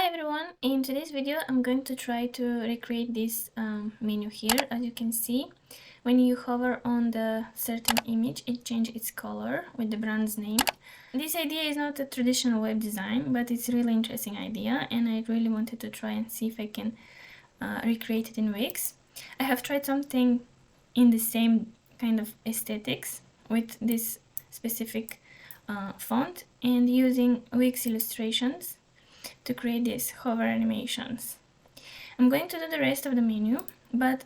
Hi everyone, in today's video I'm going to try to recreate this menu here. As you can see, when you hover on the certain image, it changes its color with the brand's name. This idea is not a traditional web design, but it's a really interesting idea and I really wanted to try and see if I can recreate it in Wix. I have tried something in the same kind of aesthetics with this specific font and using Wix illustrations to create these hover animations. I'm going to do the rest of the menu, but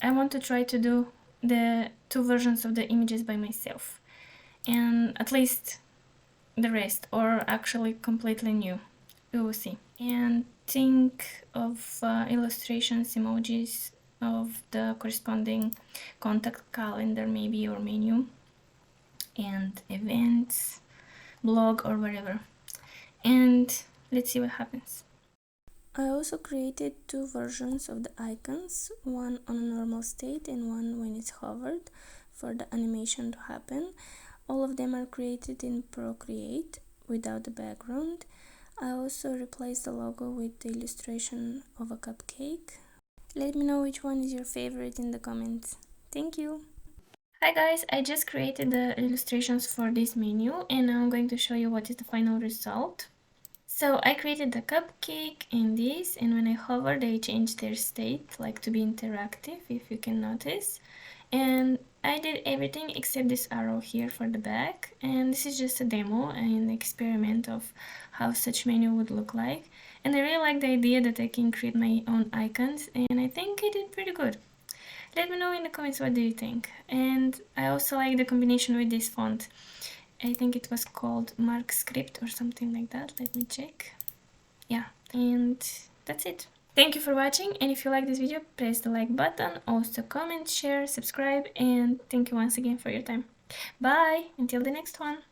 I want to try to do the two versions of the images by myself, and at least the rest, or actually completely new. We will see. And think of illustrations, emojis of the corresponding contact calendar maybe, or menu, and events, blog, or whatever. And let's see what happens. I also created two versions of the icons, one on a normal state and one when it's hovered for the animation to happen. All of them are created in Procreate without the background. I also replaced the logo with the illustration of a cupcake. Let me know which one is your favorite in the comments. Thank you! Hi guys, I just created the illustrations for this menu and now I'm going to show you what is the final result. So I created the cupcake in this, and when I hover they change their state, like to be interactive, if you can notice. And I did everything except this arrow here for the back, and this is just a demo and experiment of how such menu would look like. And I really like the idea that I can create my own icons, and I think I did pretty good. Let me know in the comments what do you think. And I also like the combination with this font. I think it was called Mark Script or something like that. Let me check. Yeah, and that's it. Thank you for watching, and if you like this video, press the like button, also comment, share, subscribe, and thank you once again for your time. Bye, until the next one.